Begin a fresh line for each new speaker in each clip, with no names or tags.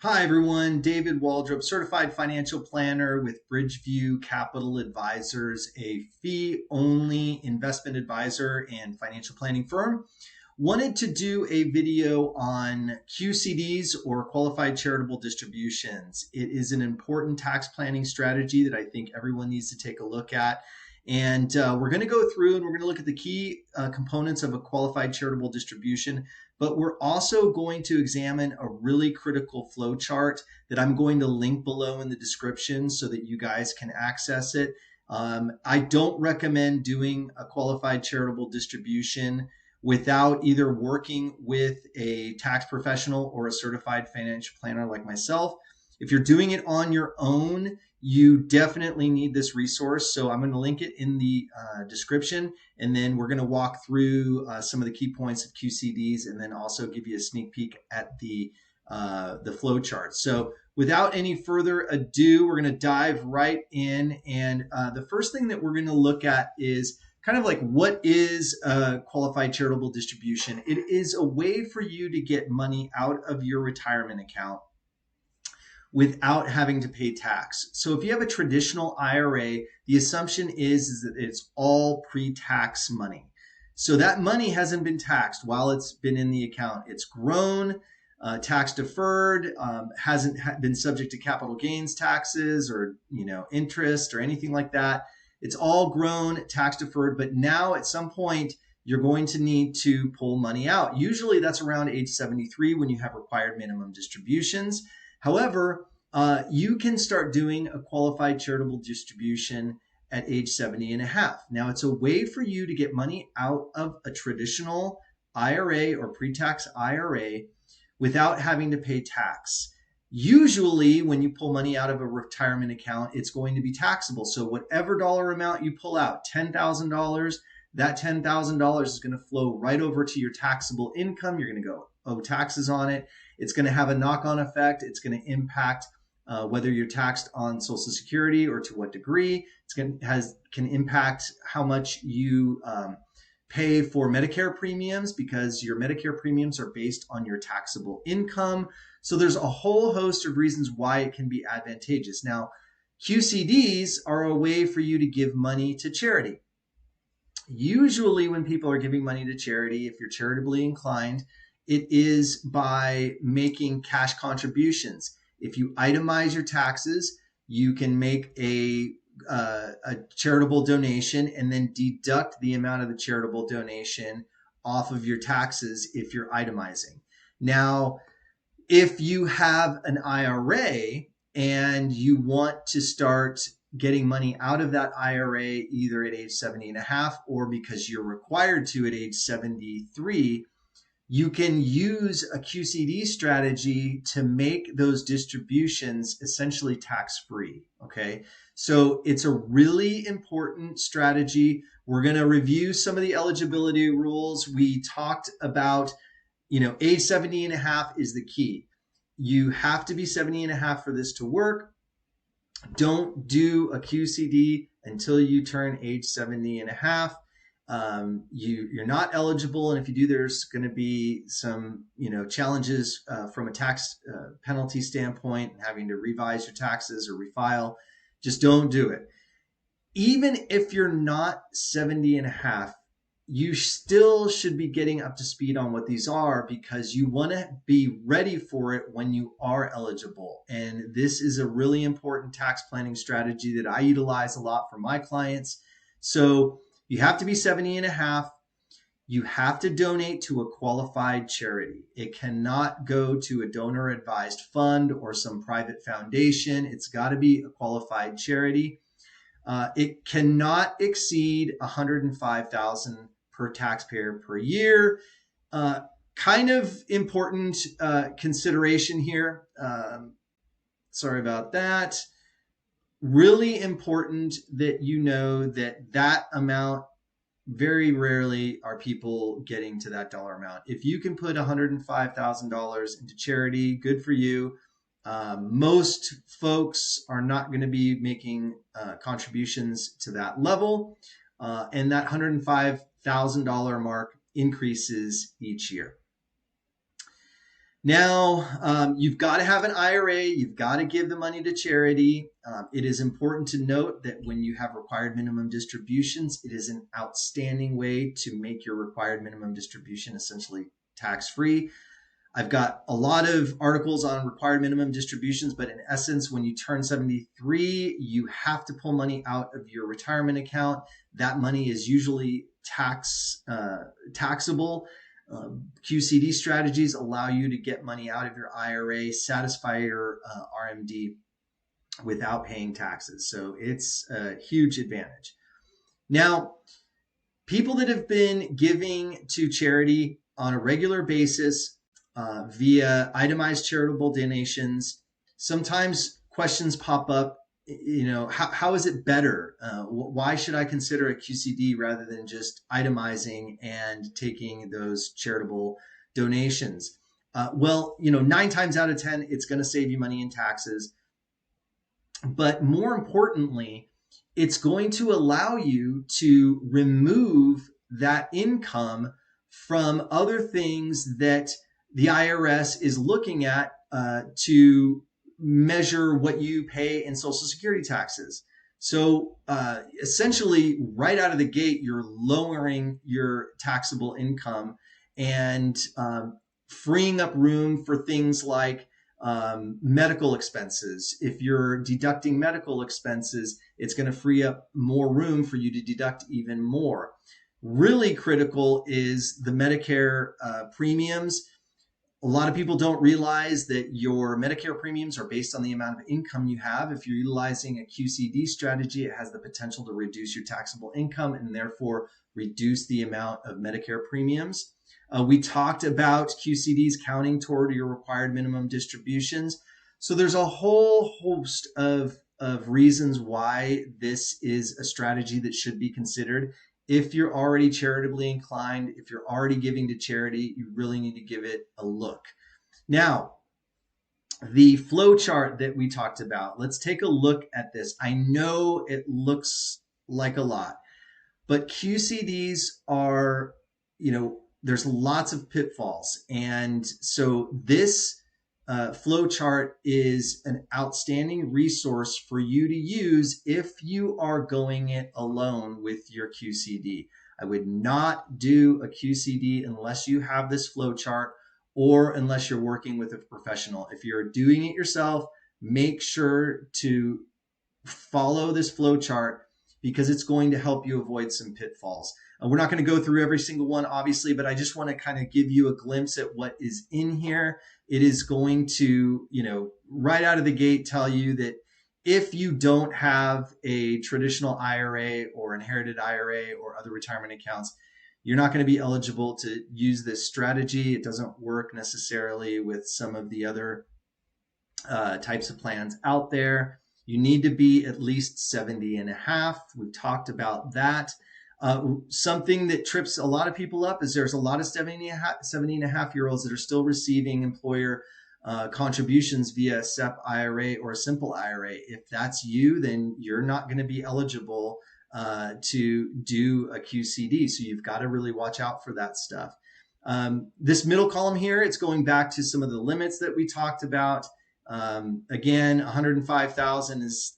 Hi, everyone. David Waldrop, certified financial planner with Bridgeview Capital Advisors, a fee-only investment advisor and financial planning firm. Wanted to do a video on QCDs or qualified charitable distributions. It is an important tax planning strategy that I think everyone needs to take a look at. And we're going to go through and we're going to look at the key components of a qualified charitable distribution, but we're also going to examine a really critical flow chart that I'm going to link below in the description so that you guys can access it. I don't recommend doing a qualified charitable distribution without either working with a tax professional or a certified financial planner like myself. If you're doing it on your own, you definitely need this resource. So I'm going to link it in the description, and then we're going to walk through some of the key points of QCDs, and then also give you a sneak peek at the flow chart. So without any further ado, we're going to dive right in. And the first thing that we're going to look at is kind of like, what is a qualified charitable distribution? It is a way for you to get money out of your retirement account without having to pay tax. So if you have a traditional IRA, the assumption is that it's all pre-tax money. So that money hasn't been taxed while it's been in the account. It's grown, tax deferred, hasn't been subject to capital gains taxes or interest or anything like that. It's all grown, tax deferred, but now at some point you're going to need to pull money out. Usually that's around age 73 when you have required minimum distributions. However, you can start doing a qualified charitable distribution at age 70 and a half. Now, it's a way for you to get money out of a traditional IRA or pre-tax IRA without having to pay tax. Usually, when you pull money out of a retirement account, it's going to be taxable. So whatever dollar amount you pull out, $10,000, that $10,000 is going to flow right over to your taxable income. You're going to go owe taxes on it. It's going to have a knock-on effect. It's going to impact whether you're taxed on Social Security or to what degree. Can impact how much you pay for Medicare premiums, because your Medicare premiums are based on your taxable income. So there's a whole host of reasons why it can be advantageous. Now, QCDs are a way for you to give money to charity. Usually when people are giving money to charity, if you're charitably inclined, it is by making cash contributions. If you itemize your taxes, you can make a charitable donation and then deduct the amount of the charitable donation off of your taxes if you're itemizing. Now, if you have an IRA and you want to start getting money out of that IRA either at age 70 and a half or because you're required to at age 73, you can use a QCD strategy to make those distributions essentially tax-free, okay? So it's a really important strategy. We're going to review some of the eligibility rules. We talked about, age 70 and a half is the key. You have to be 70 and a half for this to work. Don't do a QCD until you turn age 70 and a half. You're not eligible, and if you do, there's going to be some challenges from a tax penalty standpoint, having to revise your taxes or refile. Just don't do it. Even if you're not 70 and a half, you still should be getting up to speed on what these are, because you want to be ready for it when you are eligible. And this is a really important tax planning strategy that I utilize a lot for my clients. So you have to be 70 and a half. You have to donate to a qualified charity. It cannot go to a donor advised fund or some private foundation. It's got to be a qualified charity. It cannot exceed $105,000 per taxpayer per year. Kind of important consideration here. Sorry about that. Really important that you know that amount, very rarely are people getting to that dollar amount. If you can put $105,000 into charity, good for you. Most folks are not going to be making contributions to that level, and that $105,000 mark increases each year. Now, you've got to have an IRA. You've got to give the money to charity. It is important to note that when you have required minimum distributions, it is an outstanding way to make your required minimum distribution essentially tax-free. I've got a lot of articles on required minimum distributions, but in essence, when you turn 73, you have to pull money out of your retirement account. That money is usually taxable. QCD strategies allow you to get money out of your IRA, satisfy your RMD without paying taxes. So it's a huge advantage. Now, people that have been giving to charity on a regular basis via itemized charitable donations, sometimes questions pop up. How is it better? Why should I consider a QCD rather than just itemizing and taking those charitable donations? Well, 9 times out of 10, it's going to save you money in taxes. But more importantly, it's going to allow you to remove that income from other things that the IRS is looking at to measure what you pay in Social Security taxes. So essentially, right out of the gate, you're lowering your taxable income and freeing up room for things like medical expenses. If you're deducting medical expenses, it's going to free up more room for you to deduct even more. Really critical is the Medicare premiums. A lot of people don't realize that your Medicare premiums are based on the amount of income you have. If you're utilizing a QCD strategy, it has the potential to reduce your taxable income and therefore reduce the amount of Medicare premiums. We talked about QCDs counting toward your required minimum distributions. So there's a whole host of reasons why this is a strategy that should be considered. If you're already charitably inclined, if you're already giving to charity, you really need to give it a look. Now, the flow chart that we talked about, let's take a look at this. I know it looks like a lot, but QCDs are, there's lots of pitfalls. And so this flow chart is an outstanding resource for you to use if you are going it alone with your QCD. I would not do a QCD unless you have this flow chart or unless you're working with a professional. If you're doing it yourself, make sure to follow this flow chart because it's going to help you avoid some pitfalls. We're not going to go through every single one, obviously, but I just want to kind of give you a glimpse at what is in here. It is going to, right out of the gate tell you that if you don't have a traditional IRA or inherited IRA or other retirement accounts, you're not going to be eligible to use this strategy. It doesn't work necessarily with some of the other types of plans out there. You need to be at least 70 and a half. We've talked about that. Something that trips a lot of people up is there's a lot of 70 and a half year olds that are still receiving employer contributions via a SEP IRA or a simple IRA. If that's you, then you're not going to be eligible to do a QCD. So you've got to really watch out for that stuff. This middle column here, it's going back to some of the limits that we talked about. Again, 105,000 is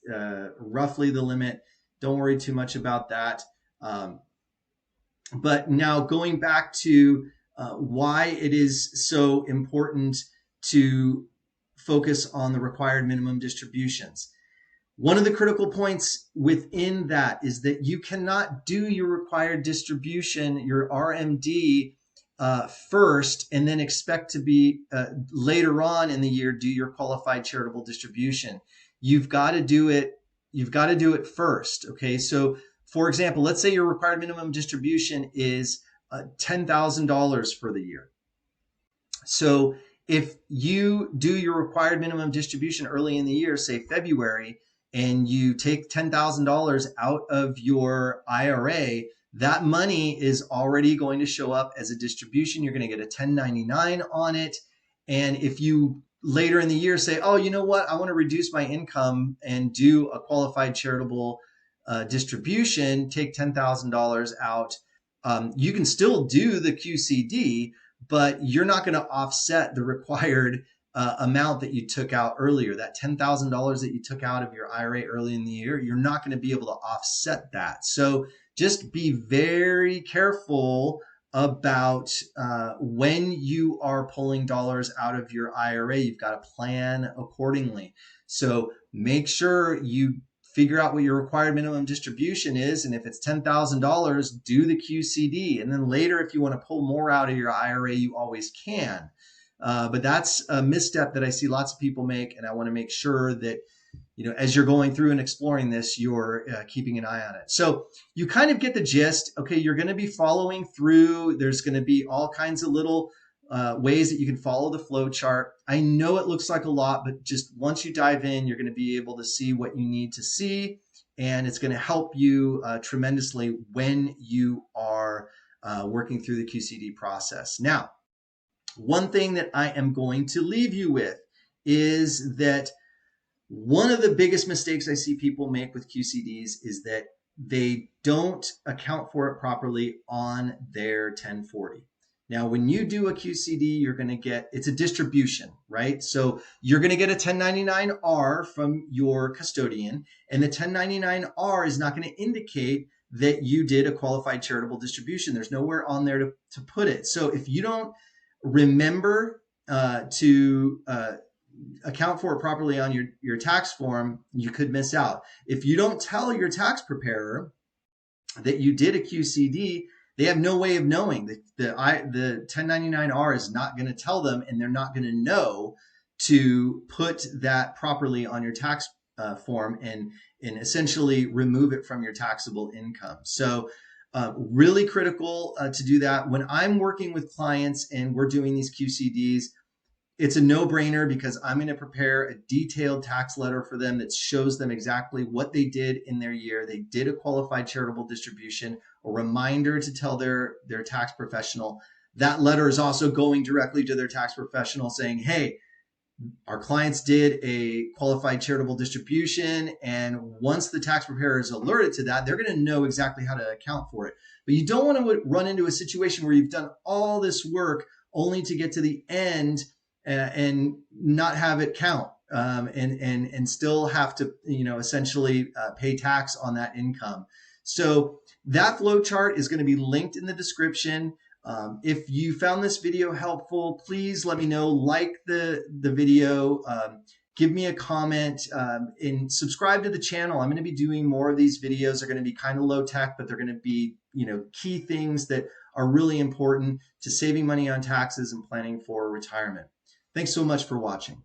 roughly the limit. Don't worry too much about that. But now going back to why it is so important to focus on the required minimum distributions. One of the critical points within that is that you cannot do your required distribution, your RMD, first, and then expect to be later on in the year do your qualified charitable distribution. You've got to do it. You've got to do it first. Okay, so for example, let's say your required minimum distribution is $10,000 for the year. So if you do your required minimum distribution early in the year, say February, and you take $10,000 out of your IRA, that money is already going to show up as a distribution. You're going to get a 1099 on it. And if you later in the year say, oh, you know what, I want to reduce my income and do a qualified charitable distribution, take $10,000 out, you can still do the QCD, but you're not going to offset the required amount that you took out earlier. That $10,000 that you took out of your IRA early in the year, you're not going to be able to offset that. So just be very careful about when you are pulling dollars out of your IRA. You've got to plan accordingly. So make sure you figure out what your required minimum distribution is. And if it's $10,000, do the QCD. And then later, if you want to pull more out of your IRA, you always can. But that's a misstep that I see lots of people make. And I want to make sure that, as you're going through and exploring this, you're keeping an eye on it. So you kind of get the gist. Okay, you're going to be following through. There's going to be all kinds of little ways that you can follow the flow chart. I know it looks like a lot, but just once you dive in, you're going to be able to see what you need to see. And it's going to help you tremendously when you are working through the QCD process. Now, one thing that I am going to leave you with is that one of the biggest mistakes I see people make with QCDs is that they don't account for it properly on their 1040. Now, when you do a QCD, you're going to get, it's a distribution, right? So you're going to get a 1099-R from your custodian, and the 1099-R is not going to indicate that you did a qualified charitable distribution. There's nowhere on there to put it. So if you don't remember to account for it properly on your tax form, you could miss out. If you don't tell your tax preparer that you did a QCD, they have no way of knowing. The 1099-R is not going to tell them, and they're not going to know to put that properly on your tax form and essentially remove it from your taxable income. So really critical to do that. When I'm working with clients and we're doing these QCDs, it's a no-brainer because I'm going to prepare a detailed tax letter for them that shows them exactly what they did in their year. They did a qualified charitable distribution, a reminder to tell their tax professional. That letter is also going directly to their tax professional saying, hey, our clients did a qualified charitable distribution, and once the tax preparer is alerted to that, they're going to know exactly how to account for it. But you don't want to run into a situation where you've done all this work only to get to the end and not have it count and still have to, essentially pay tax on that income. So that flow chart is going to be linked in the description. If you found this video helpful, please let me know, like the video, give me a comment, and subscribe to the channel. I'm going to be doing more of these videos. They're going to be kind of low tech, but they're going to be, key things that are really important to saving money on taxes and planning for retirement. Thanks so much for watching.